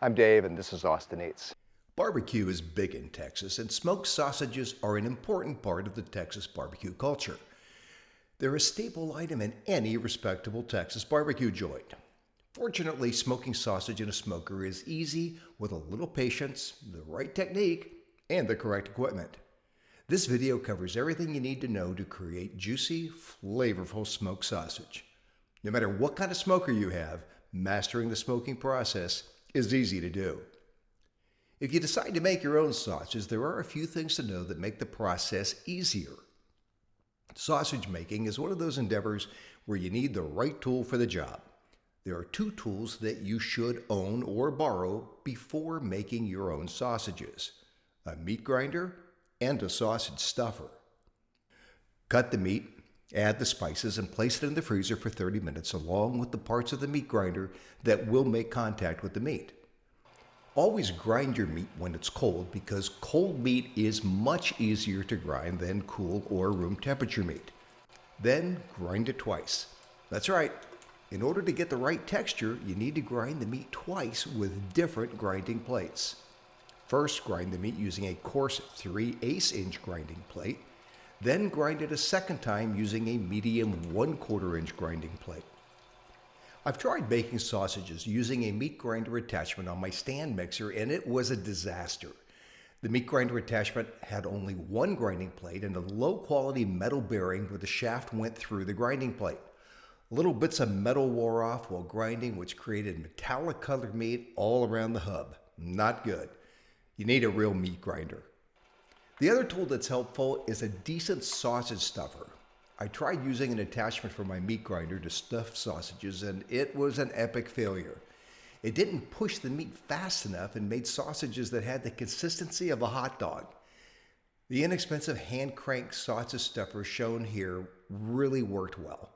I'm Dave, and this is Austin Eats. Barbecue is big in Texas, and smoked sausages are an important part of the Texas barbecue culture. They're a staple item in any respectable Texas barbecue joint. Fortunately, smoking sausage in a smoker is easy with a little patience, the right technique, and the correct equipment. This video covers everything you need to know to create juicy, flavorful smoked sausage. No matter what kind of smoker you have, mastering the smoking process is easy to do. If you decide to make your own sausages, there are a few things to know that make the process easier. Sausage making is one of those endeavors where you need the right tool for the job. There are two tools that you should own or borrow before making your own sausages: a meat grinder and a sausage stuffer. Cut the meat, add the spices, and place it in the freezer for 30 minutes along with the parts of the meat grinder that will make contact with the meat. Always grind your meat when it's cold because cold meat is much easier to grind than cool or room temperature meat. Then grind it twice. That's right. In order to get the right texture, you need to grind the meat twice with different grinding plates. First, grind the meat using a coarse 3/8 inch grinding plate. Then grind it a second time using a medium 1/4 inch grinding plate. I've tried making sausages using a meat grinder attachment on my stand mixer, and it was a disaster. The meat grinder attachment had only one grinding plate and a low-quality metal bearing where the shaft went through the grinding plate. Little bits of metal wore off while grinding, which created metallic-colored meat all around the hub. Not good. You need a real meat grinder. The other tool that's helpful is a decent sausage stuffer. I tried using an attachment for my meat grinder to stuff sausages, and it was an epic failure. It didn't push the meat fast enough and made sausages that had the consistency of a hot dog. The inexpensive hand-crank sausage stuffer shown here really worked well.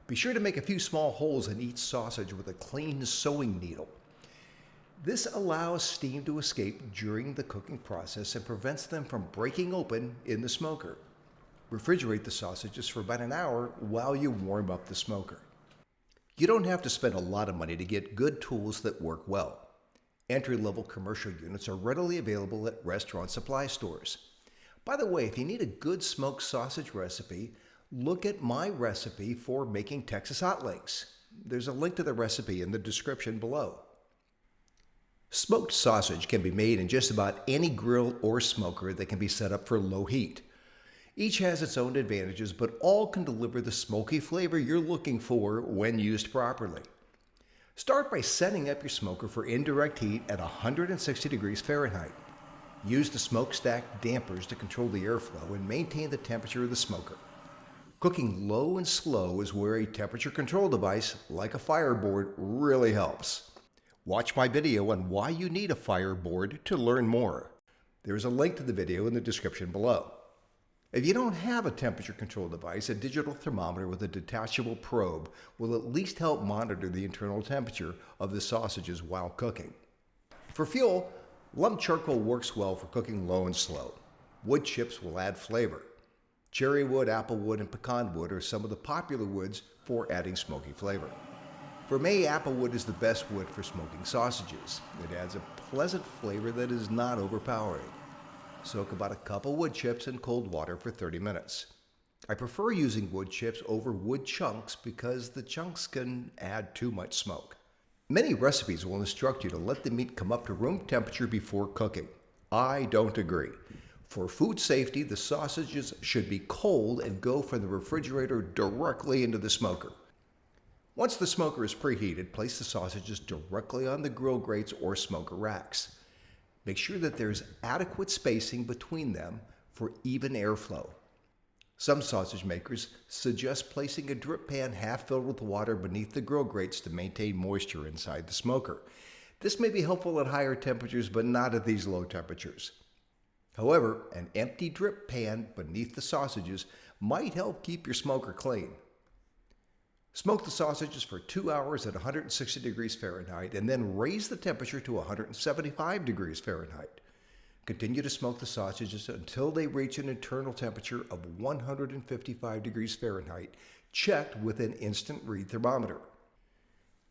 Be sure to make a few small holes in each sausage with a clean sewing needle. This allows steam to escape during the cooking process and prevents them from breaking open in the smoker. Refrigerate the sausages for about an hour while you warm up the smoker. You don't have to spend a lot of money to get good tools that work well. Entry-level commercial units are readily available at restaurant supply stores. By the way, if you need a good smoked sausage recipe, look at my recipe for making Texas hot links. There's a link to the recipe in the description below. Smoked sausage can be made in just about any grill or smoker that can be set up for low heat. Each has its own advantages, but all can deliver the smoky flavor you're looking for when used properly. Start by setting up your smoker for indirect heat at 160 degrees Fahrenheit. Use the smokestack dampers to control the airflow and maintain the temperature of the smoker. Cooking low and slow is where a temperature control device like a fireboard really helps. Watch my video on why you need a fireboard to learn more. There's a link to the video in the description below. If you don't have a temperature control device, a digital thermometer with a detachable probe will at least help monitor the internal temperature of the sausages while cooking. For fuel, lump charcoal works well for cooking low and slow. Wood chips will add flavor. Cherry wood, apple wood, and pecan wood are some of the popular woods for adding smoky flavor. For me, apple wood is the best wood for smoking sausages. It adds a pleasant flavor that is not overpowering. Soak about a cup of wood chips in cold water for 30 minutes. I prefer using wood chips over wood chunks because the chunks can add too much smoke. Many recipes will instruct you to let the meat come up to room temperature before cooking. I don't agree. For food safety, the sausages should be cold and go from the refrigerator directly into the smoker. Once the smoker is preheated, place the sausages directly on the grill grates or smoker racks. Make sure that there's adequate spacing between them for even airflow. Some sausage makers suggest placing a drip pan half filled with water beneath the grill grates to maintain moisture inside the smoker. This may be helpful at higher temperatures, but not at these low temperatures. However, an empty drip pan beneath the sausages might help keep your smoker clean. Smoke the sausages for 2 hours at 160 degrees Fahrenheit and then raise the temperature to 175 degrees Fahrenheit. Continue to smoke the sausages until they reach an internal temperature of 155 degrees Fahrenheit, checked with an instant read thermometer.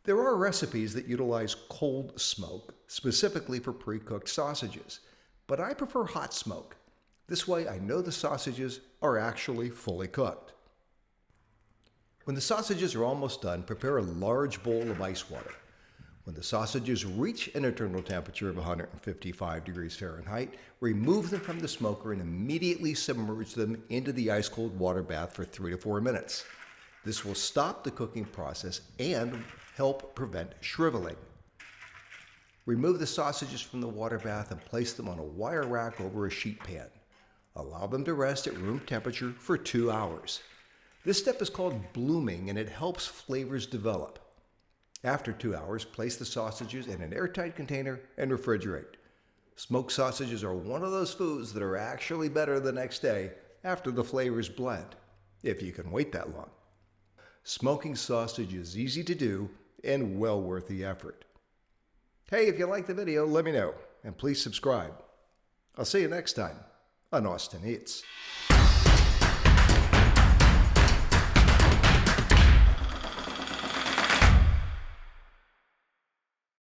There are recipes that utilize cold smoke, specifically for pre-cooked sausages, but I prefer hot smoke. This way I know the sausages are actually fully cooked. When the sausages are almost done, prepare a large bowl of ice water. When the sausages reach an internal temperature of 155 degrees Fahrenheit, remove them from the smoker and immediately submerge them into the ice-cold water bath for 3 to 4 minutes. This will stop the cooking process and help prevent shriveling. Remove the sausages from the water bath and place them on a wire rack over a sheet pan. Allow them to rest at room temperature for 2 hours. This step is called blooming, and it helps flavors develop. After 2 hours, place the sausages in an airtight container and refrigerate. Smoked sausages are one of those foods that are actually better the next day after the flavors blend, if you can wait that long. Smoking sausage is easy to do and well worth the effort. Hey, if you like the video, let me know, and please subscribe. I'll see you next time on Austin Eats.